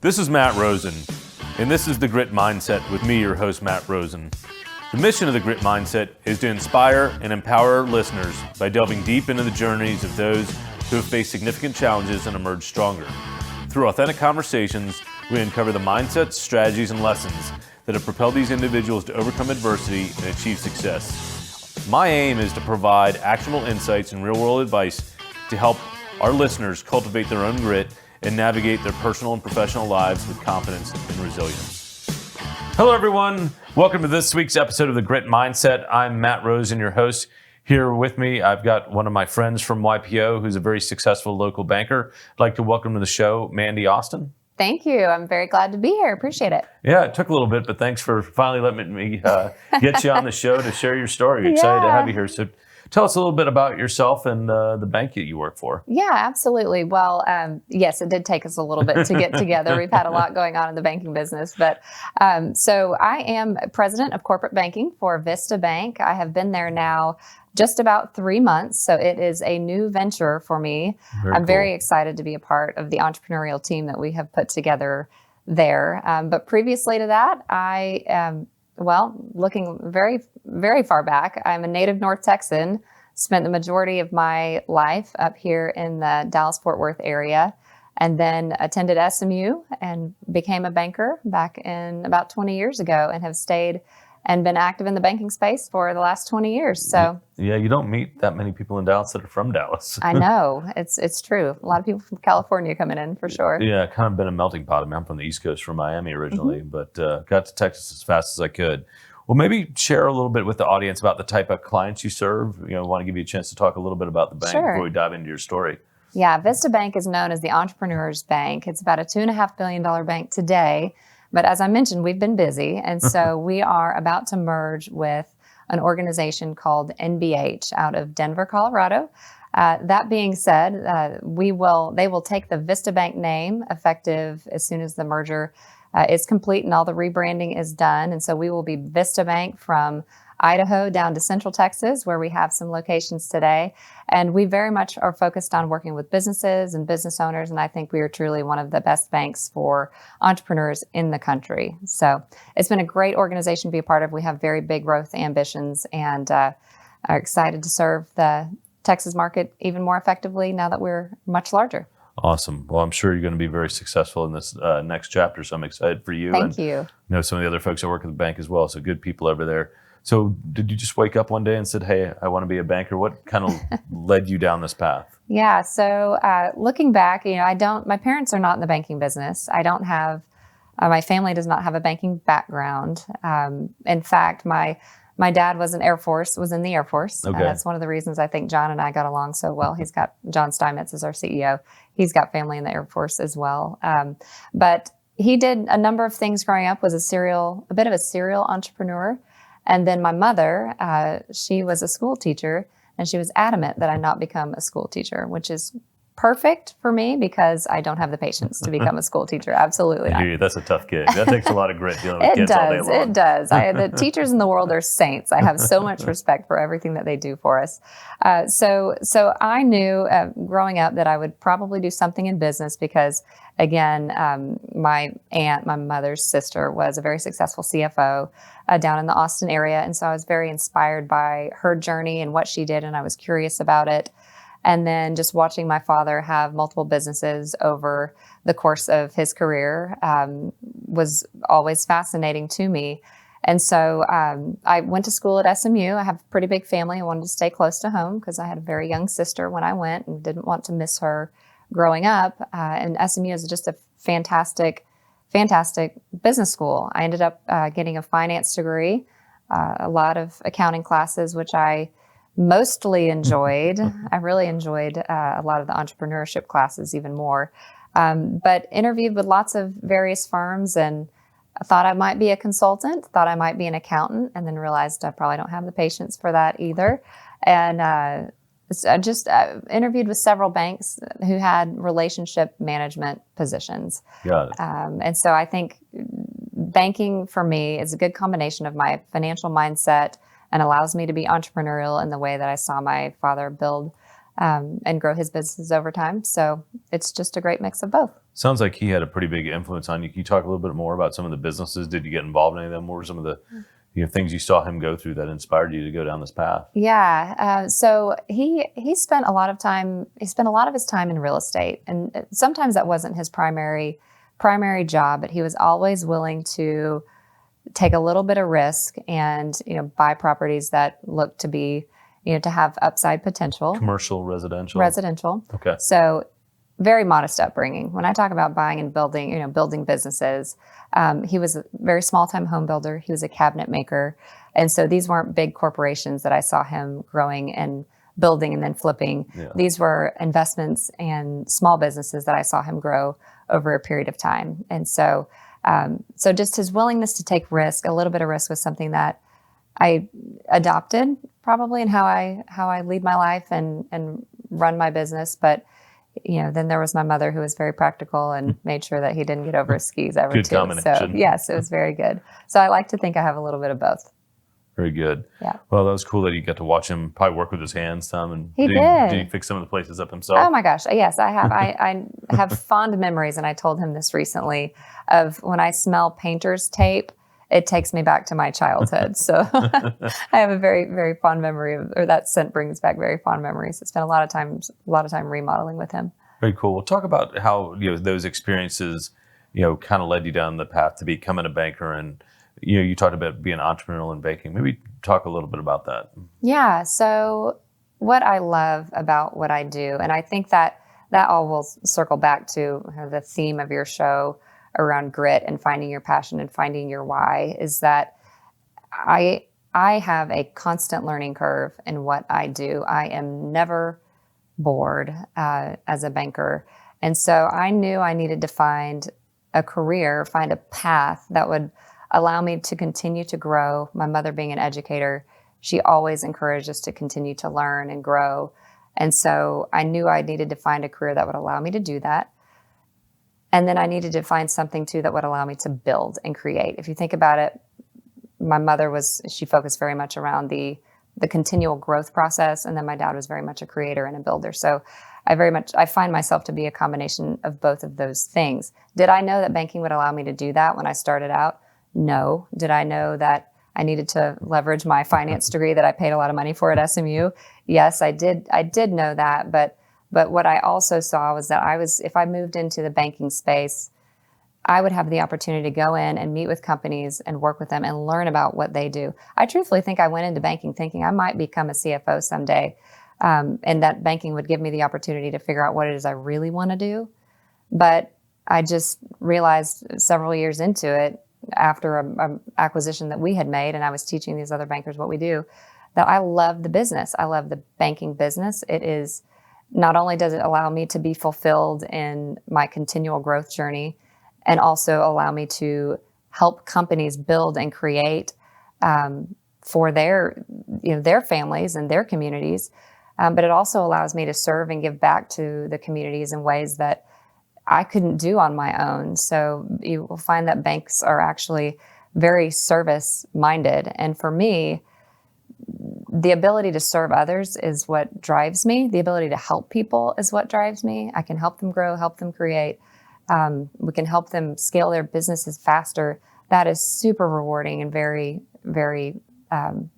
This is Matt Rosen, and this is The Grit Mindset with me, your host, Matt Rosen. The mission of The Grit Mindset is to inspire and empower our listeners by delving deep into the journeys of those who have faced significant challenges and emerged stronger. Through authentic conversations, we uncover the mindsets, strategies, and lessons that have propelled these individuals to overcome adversity and achieve success. My aim is to provide actionable insights and real-world advice to help our listeners cultivate their own grit and navigate their personal and professional lives with confidence and resilience. Hello, everyone. Welcome to this week's episode of The Grit Mindset. I'm Matt Rosen, your host. Here with me, I've got one of my friends from YPO, who's a very successful local banker. I'd like to welcome to the show, Mandy Austin. Thank you. I'm very glad to be here. Appreciate it. Yeah, it took a little bit, but thanks for finally letting me get you on the show to share your story. Excited to have you here. So tell us a little bit about yourself and the bank that you work for. Yeah, absolutely. Well, yes, it did take us a little bit to get together. We've had a lot going on in the banking business. But so I am president of corporate banking for Vista Bank. I have been there now just about 3 months. So it is a new venture for me. I'm very excited to be a part of the entrepreneurial team that we have put together there. But previously to that, I am, looking very, very far back, I'm a native North Texan, spent the majority of my life up here in the Dallas-Fort Worth area, and then attended SMU and became a banker back in about 20 years ago and have stayed and been active in the banking space for the last 20 years. So yeah, you don't meet that many people in Dallas that are from Dallas. I know, it's true. A lot of people from California coming in for sure. Yeah, kind of been a melting pot. I mean, I'm from the East Coast, from Miami originally, but got to Texas as fast as I could. Well, maybe share a little bit with the audience about the type of clients you serve. You know, I want to give you a chance to talk a little bit about the bank before we dive into your story. Yeah, Vista Bank is known as the Entrepreneur's Bank. It's about a $2.5 billion bank today. But as I mentioned, we've been busy. And so we are about to merge with an organization called NBH out of Denver, Colorado. That being said, they will take the Vista Bank name effective as soon as the merger is complete and all the rebranding is done. And so we will be Vista Bank from Idaho down to Central Texas, where we have some locations today. And we very much are focused on working with businesses and business owners. And I think we are truly one of the best banks for entrepreneurs in the country. So it's been a great organization to be a part of. We have very big growth ambitions and are excited to serve the Texas market even more effectively now that we're much larger. Awesome. Well, I'm sure you're going to be very successful in this next chapter. So I'm excited for you. Thank you. I know some of the other folks that work at the bank as well. So good people over there. So did you just wake up one day and said, hey, I want to be a banker? What kind of led you down this path? Yeah. So looking back, my parents are not in the banking business. I don't have, my family does not have a banking background. In fact, my dad was in the Air Force. Okay. That's one of the reasons I think John and I got along so well. John Steinmetz is our CEO. He's got family in the Air Force as well. But he did a number of things growing up, was a bit of a serial entrepreneur. And then my mother, she was a school teacher, and she was adamant that I not become a school teacher, which is perfect for me because I don't have the patience to become a school teacher. Absolutely not. That's a tough gig. That takes a lot of grit dealing with kids all day long. It does. The teachers in the world are saints. I have so much respect for everything that they do for us. So I knew growing up that I would probably do something in business because, again, my aunt, my mother's sister, was a very successful CFO down in the Austin area. And so I was very inspired by her journey and what she did, and I was curious about it. And then just watching my father have multiple businesses over the course of his career was always fascinating to me. And so I went to school at SMU. I have a pretty big family. I wanted to stay close to home because I had a very young sister when I went and didn't want to miss her growing up. And SMU is just a fantastic business school. I ended up getting a finance degree, a lot of accounting classes, which I mostly enjoyed. I really enjoyed a lot of the entrepreneurship classes even more, but interviewed with lots of various firms and I thought I might be a consultant, thought I might be an accountant, and then realized I probably don't have the patience for that either. And I just interviewed with several banks who had relationship management positions. Got it. And so I think banking for me is a good combination of my financial mindset and allows me to be entrepreneurial in the way that I saw my father build and grow his business over time. So it's just a great mix of both. Sounds like he had a pretty big influence on you. Can you talk a little bit more about some of the businesses? Did you get involved in any of them? What were some of the things you saw him go through that inspired you to go down this path? Yeah. So he spent a lot of time. He spent a lot of his time in real estate, and sometimes that wasn't his primary job, but he was always willing to take a little bit of risk and buy properties that looked to be to have upside potential. Commercial, residential. Residential. Okay. So very modest upbringing. When I talk about buying and building, building businesses, he was a very small-time home builder. He was a cabinet maker. And so these weren't big corporations that I saw him growing and building and then flipping. Yeah. These were investments and small businesses that I saw him grow over a period of time. And so, so just his willingness to take risk, a little bit of risk, was something that I adopted probably in how I lead my life and run my business. But then there was my mother, who was very practical and made sure that he didn't get over his skis ever. Good too. combination. So yes, it was very good. So I like to think I have a little bit of both. Very good. Yeah. Well, that was cool that you got to watch him probably work with his hands some. And He did. Did he fix some of the places up himself? Oh my gosh. Yes, I have. I have fond memories, and I told him this recently, of when I smell painter's tape, it takes me back to my childhood. So I have a very, very fond memory or that scent brings back very fond memories. I spent a lot of time remodeling with him. Very cool. Well, talk about how those experiences kind of led you down the path to becoming a banker, and you talked about being entrepreneurial in banking. Maybe talk a little bit about that. Yeah. So what I love about what I do, and I think that all will circle back to the theme of your show around grit and finding your passion and finding your why, is that I have a constant learning curve in what I do. I am never bored as a banker. And so I knew I needed to find a career, find a path that would allow me to continue to grow. My mother being an educator, she always encouraged us to continue to learn and grow. And so I knew I needed to find a career that would allow me to do that. And then I needed to find something too that would allow me to build and create. If you think about it, my mother she focused very much around the continual growth process. And then my dad was very much a creator and a builder. So I find myself to be a combination of both of those things. Did I know that banking would allow me to do that when I started out? No. Did I know that I needed to leverage my finance degree that I paid a lot of money for at SMU? Yes, I did. I did know that. But what I also saw was that if I moved into the banking space, I would have the opportunity to go in and meet with companies and work with them and learn about what they do. I truthfully think I went into banking thinking I might become a CFO someday, and that banking would give me the opportunity to figure out what it is I really want to do. But I just realized several years into it, after an acquisition that we had made, and I was teaching these other bankers what we do, that I love the business. I love the banking business. It is, not only does it allow me to be fulfilled in my continual growth journey, and also allow me to help companies build and create for their families and their communities. But it also allows me to serve and give back to the communities in ways that I couldn't do on my own. So you will find that banks are actually very service-minded. And for me, the ability to serve others is what drives me. The ability to help people is what drives me. I can help them grow, help them create. We can help them scale their businesses faster. That is super rewarding and very, very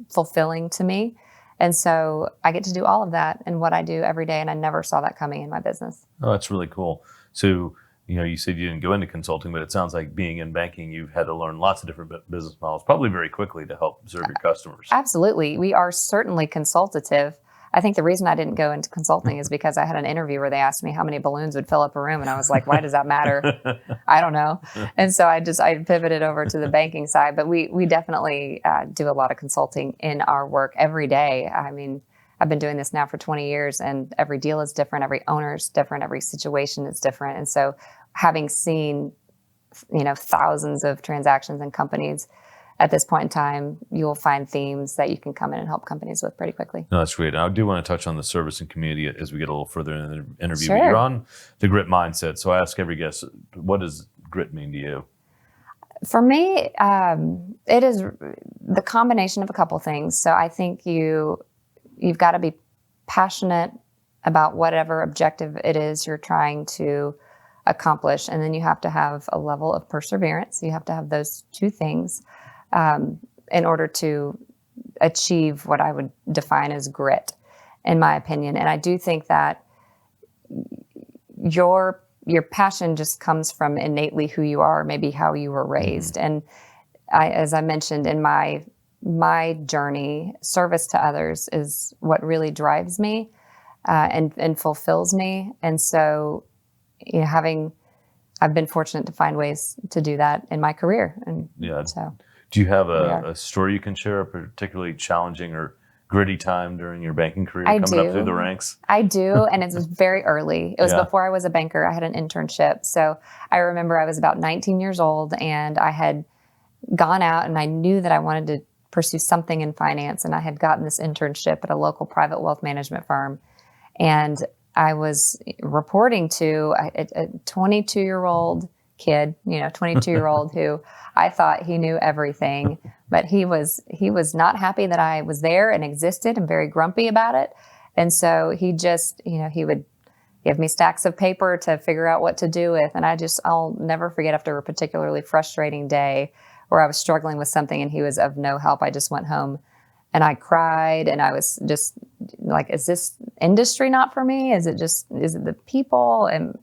fulfilling to me. And so I get to do all of that in what I do every day, and I never saw that coming in my business. Oh, that's really cool. So, you said you didn't go into consulting, but it sounds like being in banking, you've had to learn lots of different business models, probably very quickly, to help serve your customers. Absolutely. We are certainly consultative. I think the reason I didn't go into consulting is because I had an interview where they asked me how many balloons would fill up a room. And I was like, why does that matter? I don't know. And so I pivoted over to the banking side. But we definitely do a lot of consulting in our work every day. I mean, I've been doing this now for 20 years, and every deal is different. Every owner is different. Every situation is different. And so having seen, thousands of transactions and companies, at this point in time, you will find themes that you can come in and help companies with pretty quickly. No, that's great. I do want to touch on the service and community as we get a little further in the interview. Sure. But you're on the grit mindset. So I ask every guest, what does grit mean to you? For me, it is the combination of a couple things. So I think you've got to be passionate about whatever objective it is you're trying to accomplish. And then you have to have a level of perseverance. You have to have those two things in order to achieve what I would define as grit, in my opinion. And I do think that your passion just comes from innately who you are, maybe how you were raised. And as I mentioned in my journey, service to others is what really drives me and fulfills me. And so, I've been fortunate to find ways to do that in my career. And so, do you have a story you can share, a particularly challenging or gritty time during your banking career coming up through the ranks? I do, and it was very early. It was before I was a banker. I had an internship. So I remember I was about 19 years old, and I had gone out, and I knew that I wanted to pursue something in finance, and I had gotten this internship at a local private wealth management firm. And I was reporting to a 22-year-old kid, 22-year-old who I thought he knew everything, but he was not happy that I was there and existed, and very grumpy about it. And so he just, he would give me stacks of paper to figure out what to do with. And I'll never forget, after a particularly frustrating day where I was struggling with something and he was of no help, I just went home and I cried, and I was just like, is this industry not for me? Is it the people? Am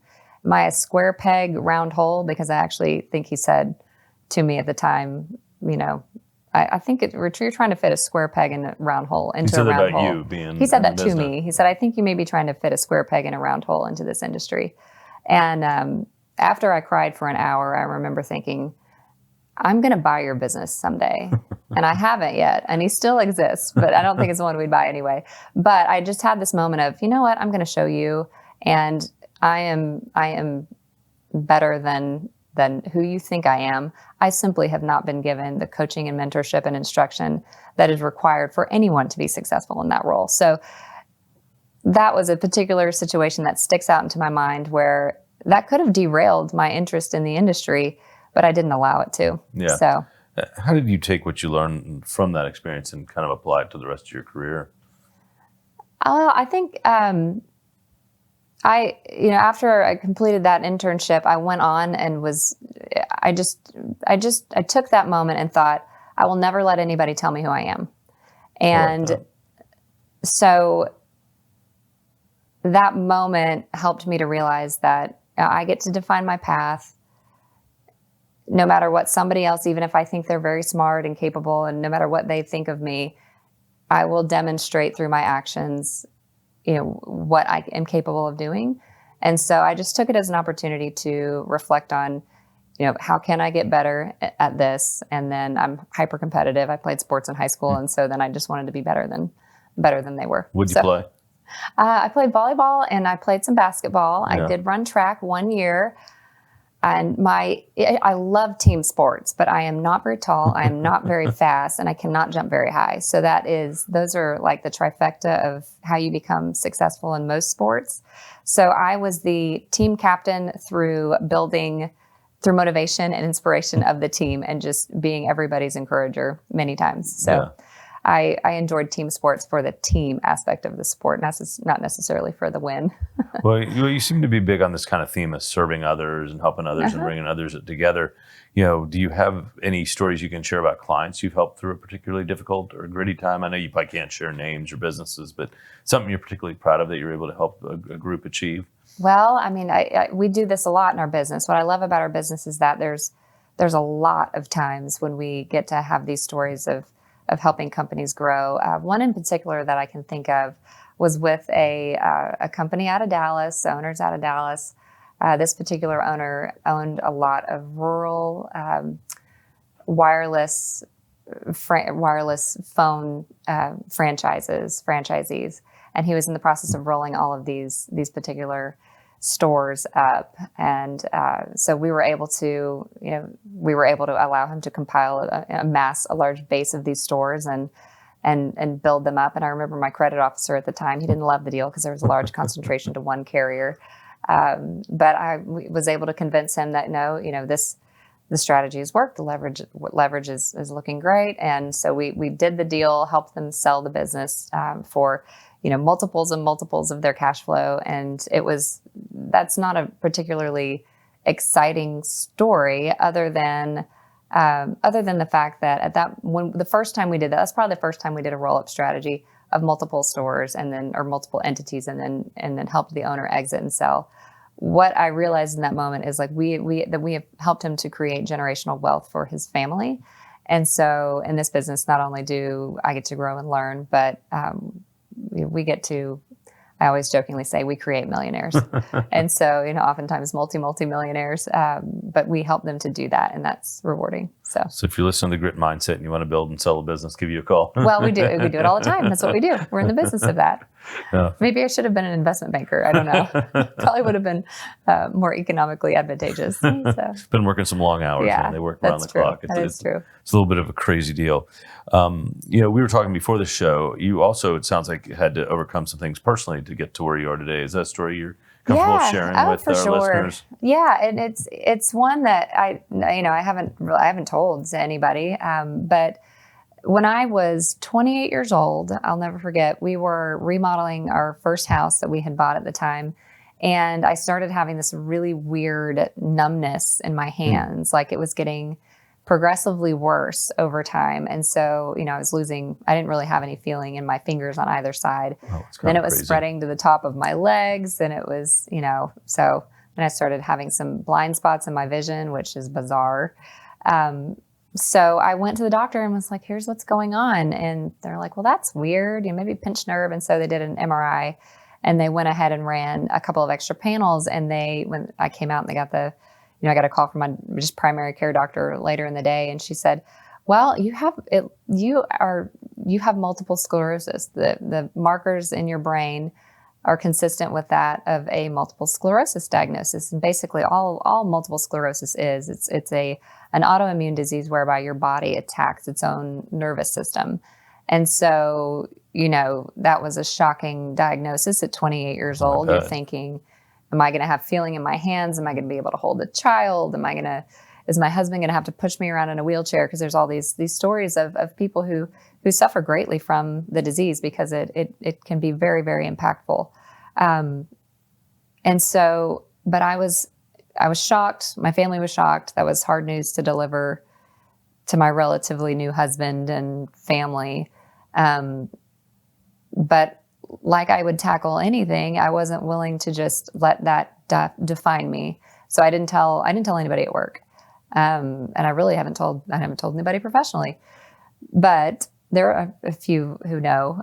I a square peg, round hole? Because I actually think he said to me at the time, I think you're trying to fit a square peg in a round hole into a round hole. He said that to me. He said, I think you may be trying to fit a square peg in a round hole into this industry. And after I cried for an hour, I remember thinking, I'm going to buy your business someday. And I haven't yet. And he still exists, but I don't think it's one we'd buy anyway. But I just had this moment of, you know what, I'm going to show you. And I am better than who you think I am. I simply have not been given the coaching and mentorship and instruction that is required for anyone to be successful in that role. So that was a particular situation that sticks out into my mind, where that could have derailed my interest in the industry, but I didn't allow it to. Yeah. So how did you take what you learned from that experience and kind of apply it to the rest of your career? I think after I completed that internship, I went on and I took that moment and thought, I will never let anybody tell me who I am. And so that moment helped me to realize that I get to define my path, no matter what somebody else, even if I think they're very smart and capable, and no matter what they think of me, I will demonstrate through my actions, what I am capable of doing. And so I just took it as an opportunity to reflect on, how can I get better at this? And then I'm hyper competitive. I played sports in high school. And so then I just wanted to be better than they were. What'd you play? I played volleyball and I played some basketball. Yeah. I did run track 1 year. And I love team sports, but I am not very tall. I am not very fast, and I cannot jump very high. So those are like the trifecta of how you become successful in most sports. So I was the team captain through motivation and inspiration of the team, and just being everybody's encourager many times. So I enjoyed team sports for the team aspect of the sport, not necessarily for the win. Well, you seem to be big on this kind of theme of serving others and helping others and bringing others together. Do you have any stories you can share about clients you've helped through a particularly difficult or gritty time? I know you probably can't share names or businesses, but something you're particularly proud of that you're able to help a group achieve? Well, I mean, we do this a lot in our business. What I love about our business is that there's a lot of times when we get to have these stories of helping companies grow. One in particular that I can think of was with a company out of Dallas, owners out of Dallas. This particular owner owned a lot of rural wireless phone franchisees, and he was in the process of rolling all of these particular stores up, and so we were able to allow him to compile amass a large base of these stores and build them up. And I remember my credit officer at the time, he didn't love the deal because there was a large concentration to one carrier, but I was able to convince him that the strategy has worked, the leverage is looking great, and so we did the deal, helped them sell the business for multiples and multiples of their cash flow. And that's not a particularly exciting story other than the fact that when the first time we did that's probably the first time we did a roll-up strategy of multiple stores or multiple entities and then helped the owner exit and sell. What I realized in that moment is like we have helped him to create generational wealth for his family. And so in this business, not only do I get to grow and learn, but we get to, I always jokingly say we create millionaires. And so, oftentimes multi-millionaires, but we help them to do that, and that's rewarding. So if you're listening to the Grit Mindset and you want to build and sell a business, give you a call. Well, we do it all the time. That's what we do. We're in the business of that. Yeah. Maybe I should have been an investment banker. I don't know. Probably would have been more economically advantageous. So. Been working some long hours. Yeah, man. They work around the clock. It's true. It's a little bit of a crazy deal. We were talking before the show. You also, it sounds like, had to overcome some things personally to get to where you are today. Is that a story you're comfortable sharing with our listeners? Yeah, and it's one that I haven't told to anybody. But when I was 28 years old, I'll never forget, we were remodeling our first house that we had bought at the time. And I started having this really weird numbness in my hands, like it was getting progressively worse over time. And so, I didn't really have any feeling in my fingers on either side. Oh, then it was spreading to the top of my legs. And it was, so then I started having some blind spots in my vision, which is bizarre. So I went to the doctor and was like, here's what's going on. And they're like, well, that's weird. Maybe pinched nerve. And so they did an MRI and they went ahead and ran a couple of extra panels. And when I came out and they got I got a call from my just primary care doctor later in the day. And she said, well, you have multiple sclerosis. The markers in your brain are consistent with that of a multiple sclerosis diagnosis. And basically all multiple sclerosis is, it's an autoimmune disease whereby your body attacks its own nervous system. And so, that was a shocking diagnosis at 28 years old. You're thinking, am I going to have feeling in my hands? Am I going to be able to hold a child? Is my husband going to have to push me around in a wheelchair? Because there's all these stories of people who suffer greatly from the disease because it can be very, very impactful. And so, but I was shocked. My family was shocked. That was hard news to deliver to my relatively new husband and family. But like I would tackle anything, I wasn't willing to just let that define me. So I didn't tell anybody at work. And I really haven't told anybody professionally, but there are a few who know.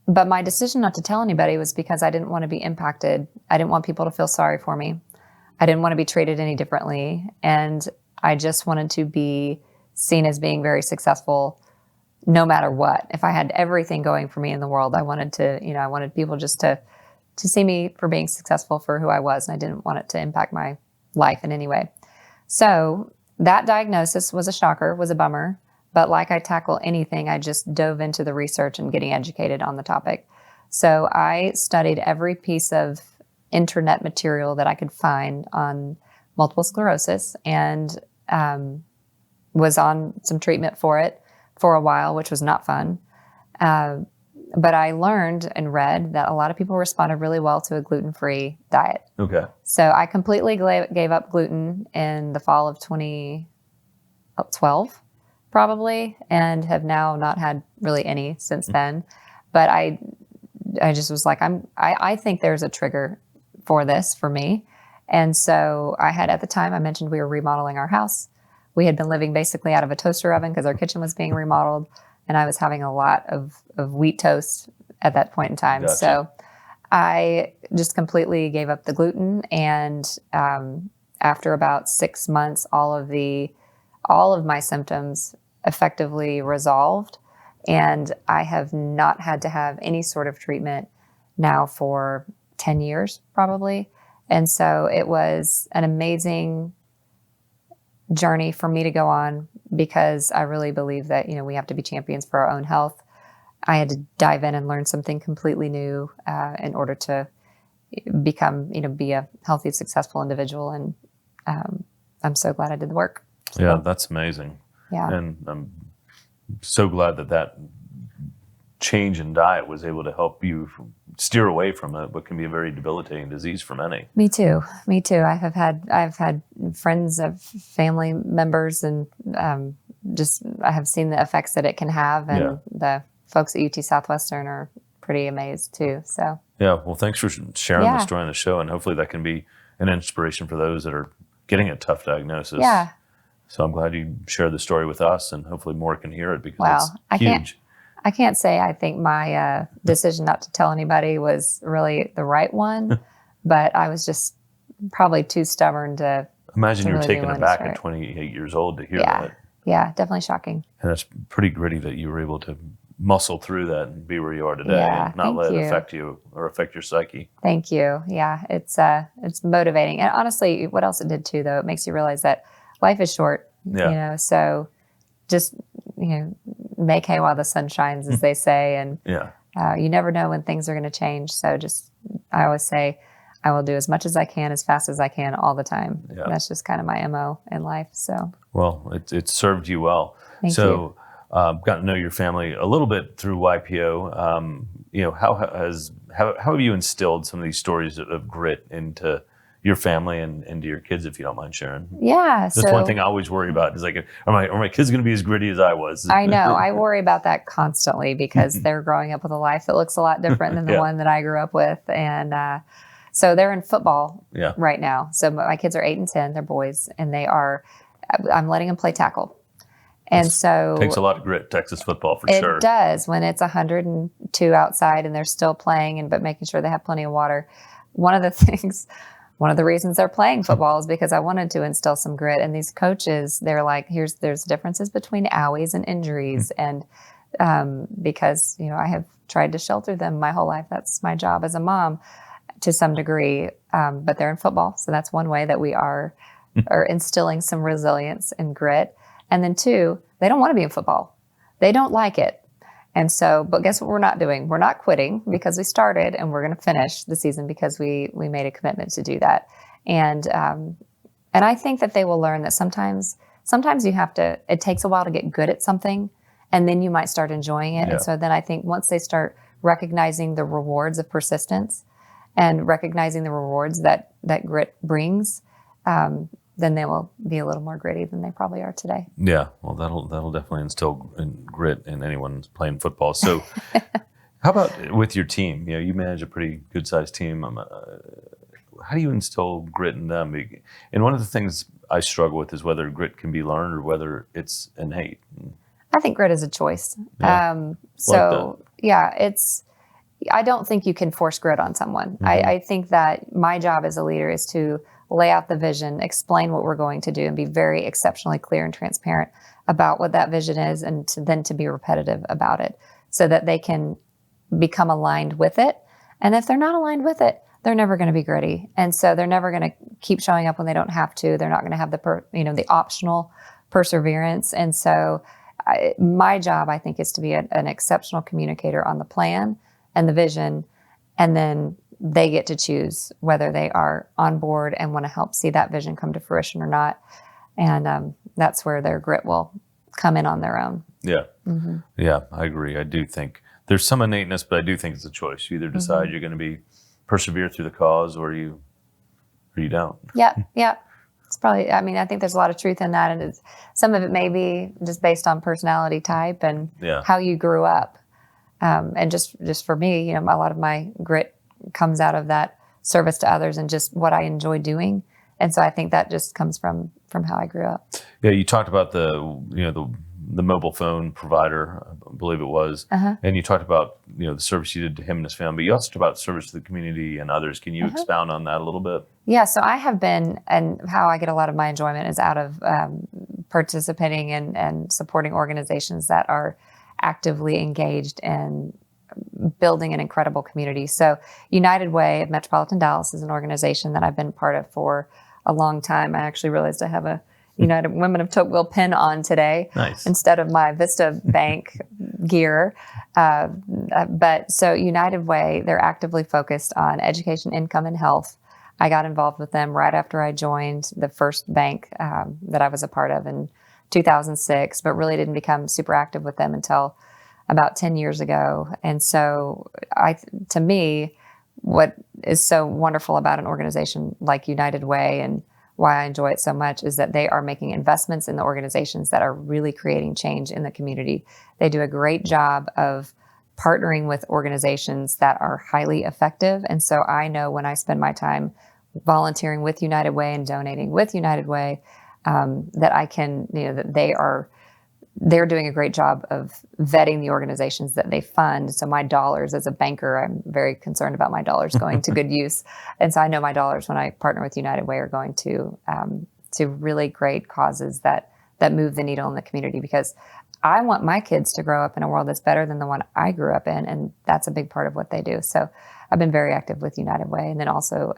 But my decision not to tell anybody was because I didn't want to be impacted. I didn't want people to feel sorry for me. I didn't want to be treated any differently. And I just wanted to be seen as being very successful no matter what. If I had everything going for me in the world, I wanted people just to see me for being successful for who I was. And I didn't want it to impact my life in any way. So that diagnosis was a shocker, was a bummer. But like I tackle anything, I just dove into the research and getting educated on the topic. So I studied every piece of internet material that I could find on multiple sclerosis and was on some treatment for it for a while, which was not fun. But I learned and read that a lot of people responded really well to a gluten-free diet. Okay. So I completely gave up gluten in the fall of 2012, probably, and have now not had really any since then. But I just was like, I think there's a trigger for this for me. And so I had, at the time, I mentioned we were remodeling our house. We had been living basically out of a toaster oven because our kitchen was being remodeled. And I was having a lot of wheat toast at that point in time. Gotcha. So I just completely gave up the gluten. And after about 6 months, all of my symptoms effectively resolved. And I have not had to have any sort of treatment now for 10 years, probably. And so it was an amazing journey for me to go on, because I really believe that, we have to be champions for our own health. I had to dive in and learn something completely new in order to become, be a healthy, successful individual. And I'm so glad I did the work. So, yeah, that's amazing. Yeah. And I'm so glad that change in diet was able to help you steer away from it, but can be a very debilitating disease for many. Me too. I've had friends of family members, and I have seen the effects that it can have, and the folks at UT Southwestern are pretty amazed too. So yeah, well, thanks for sharing the story on the show, and hopefully that can be an inspiration for those that are getting a tough diagnosis. Yeah. So I'm glad you shared the story with us, and hopefully more can hear it because it's huge. I can't say I think my decision not to tell anybody was really the right one, but I was just probably too stubborn to. Imagine you were really taken aback at 28 years old to hear that. Yeah, definitely shocking. And that's pretty gritty that you were able to muscle through that and be where you are today, and not let it affect you or affect your psyche. Thank you. Yeah, it's motivating. And honestly, what else it did too, though, it makes you realize that life is short. Yeah. So just make hay while the sun shines, as they say, and you never know when things are going to change. So I always say, I will do as much as I can, as fast as I can, all the time. Yeah. That's just kind of my MO in life. So well, it served you well. Thank you. Got to know your family a little bit through YPO. How have you instilled some of these stories of grit into your family and into your kids, if you don't mind sharing? Yeah. That's one thing I always worry about is like, are my kids going to be as gritty as I was? I know. I worry about that constantly because they're growing up with a life that looks a lot different than the one that I grew up with. And so they're in football right now. So my kids are 8 and 10. They're boys, and I'm letting them play tackle. And so takes a lot of grit, Texas football, for sure. It does, when it's 102 outside and they're still playing, but making sure they have plenty of water. One of the reasons they're playing football is because I wanted to instill some grit. And these coaches, they're like, there's differences between owies and injuries. And because, I have tried to shelter them my whole life. That's my job as a mom to some degree. But they're in football. So that's one way that we are instilling some resilience and grit. And then 2, they don't want to be in football. They don't like it. And so, but guess what we're not doing? We're not quitting because we started, and we're going to finish the season because we made a commitment to do that. And I think that they will learn that sometimes it takes a while to get good at something, and then you might start enjoying it. Yeah. And so then I think once they start recognizing the rewards of persistence and recognizing the rewards that grit brings, then they will be a little more gritty than they probably are today. Yeah, well, that'll definitely instill grit in anyone playing football. So how about with your team? You manage a pretty good-sized team. How do you instill grit in them? And one of the things I struggle with is whether grit can be learned or whether it's innate. I think grit is a choice. Yeah. I don't think you can force grit on someone. Mm-hmm. I think that my job as a leader is to lay out the vision, explain what we're going to do, and be very exceptionally clear and transparent about what that vision is, and to be repetitive about it so that they can become aligned with it. And if they're not aligned with it, they're never going to be gritty. And so they're never going to keep showing up when they don't have to. They're not going to have the optional perseverance. And so my job, I think, is to be an exceptional communicator on the plan and the vision, and then they get to choose whether they are on board and want to help see that vision come to fruition or not. And that's where their grit will come in on their own. Yeah. Mm-hmm. Yeah, I agree. I do think there's some innateness, but I do think it's a choice. You either decide you're going to persevere through the cause, or you don't. Yeah. Yeah. It's probably, I think there's a lot of truth in that. And some of it may be just based on personality type and how you grew up. And just for me, a lot of my grit comes out of that service to others and just what I enjoy doing. And so I think that just comes from how I grew up. Yeah, you talked about the mobile phone provider, I believe it was, and you talked about the service you did to him and his family. But you also talked about service to the community and others. Can you expound on that a little bit? Yeah, so I have been, and how I get a lot of my enjoyment is out of participating and supporting organizations that are actively engaged in building an incredible community. So United Way of Metropolitan Dallas is an organization that I've been part of for a long time. I actually realized I have a United Women of Tocqueville pin on today. Nice. Instead of my Vista Bank gear. But so United Way, they're actively focused on education, income, and health. I got involved with them right after I joined the first bank that I was a part of in 2006, but really didn't become super active with them until about 10 years ago. And so to me, what is so wonderful about an organization like United Way and why I enjoy it so much is that they are making investments in the organizations that are really creating change in the community. They do a great job of partnering with organizations that are highly effective. And so I know when I spend my time volunteering with United Way and donating with United Way, that I can, that they're doing a great job of vetting the organizations that they fund. So my dollars as a banker, I'm very concerned about my dollars going to good use. And so I know my dollars when I partner with United Way are going to really great causes that move the needle in the community, because I want my kids to grow up in a world that's better than the one I grew up in. And that's a big part of what they do. So I've been very active with United Way, and then also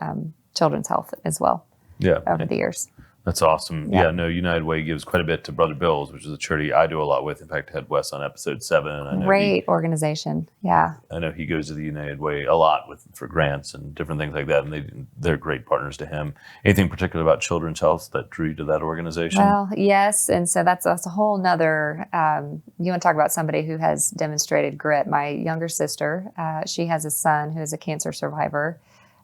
Children's Health as well over the years. That's awesome. Yeah, no, United Way gives quite a bit to Brother Bill's, which is a charity I do a lot with. In fact, I had Wes on episode 7. And I know great organization. Yeah. I know he goes to the United Way a lot for grants and different things like that. And they're great partners to him. Anything particular about Children's Health that drew you to that organization? Well, yes. And so that's a whole nother, you want to talk about somebody who has demonstrated grit. My younger sister, she has a son who is a cancer survivor.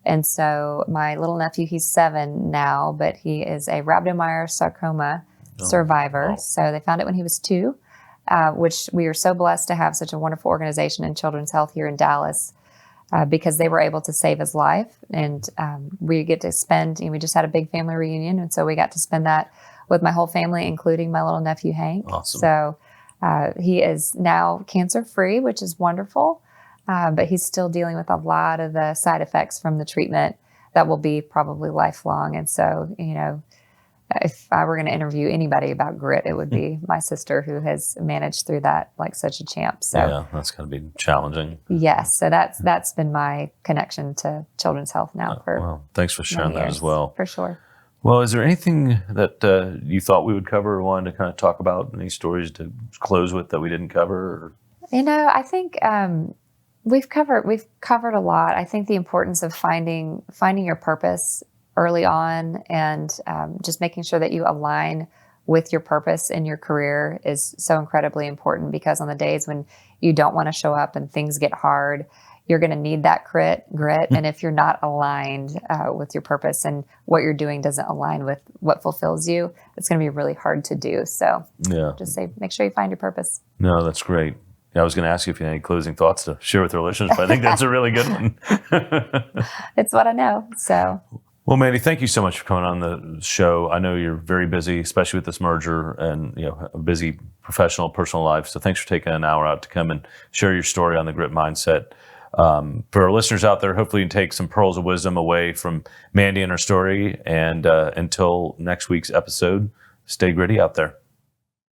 And so my little nephew, he's 7 now, but he is a rhabdomyosarcoma survivor. Wow. So they found it when he was 2, which we are so blessed to have such a wonderful organization in Children's Health here in Dallas, because they were able to save his life. And we get to spend, we just had a big family reunion. And so we got to spend that with my whole family, including my little nephew, Hank. Awesome. So he is now cancer-free, which is wonderful. But he's still dealing with a lot of the side effects from the treatment that will be probably lifelong. And so, if I were going to interview anybody about grit, it would be my sister, who has managed through that like such a champ. So yeah, that's going to be challenging. Yes. So that's been my connection to Children's Health now well, thanks for sharing that as well. For sure. Well, is there anything that you thought we would cover or wanted to kind of talk about? Any stories to close with that we didn't cover? I think we've covered a lot. I think the importance of finding your purpose early on, and just making sure that you align with your purpose in your career is so incredibly important, because on the days when you don't want to show up and things get hard, you're going to need that grit. And if you're not aligned with your purpose and what you're doing doesn't align with what fulfills you, it's going to be really hard to do. So just make sure you find your purpose. No, that's great. I was going to ask you if you had any closing thoughts to share with our listeners, but I think that's a really good one. It's what I know. So, well, Mandy, thank you so much for coming on the show. I know you're very busy, especially with this merger, and a busy professional, personal life. So thanks for taking an hour out to come and share your story on the grit mindset. For our listeners out there, hopefully you can take some pearls of wisdom away from Mandy and her story. And until next week's episode, stay gritty out there.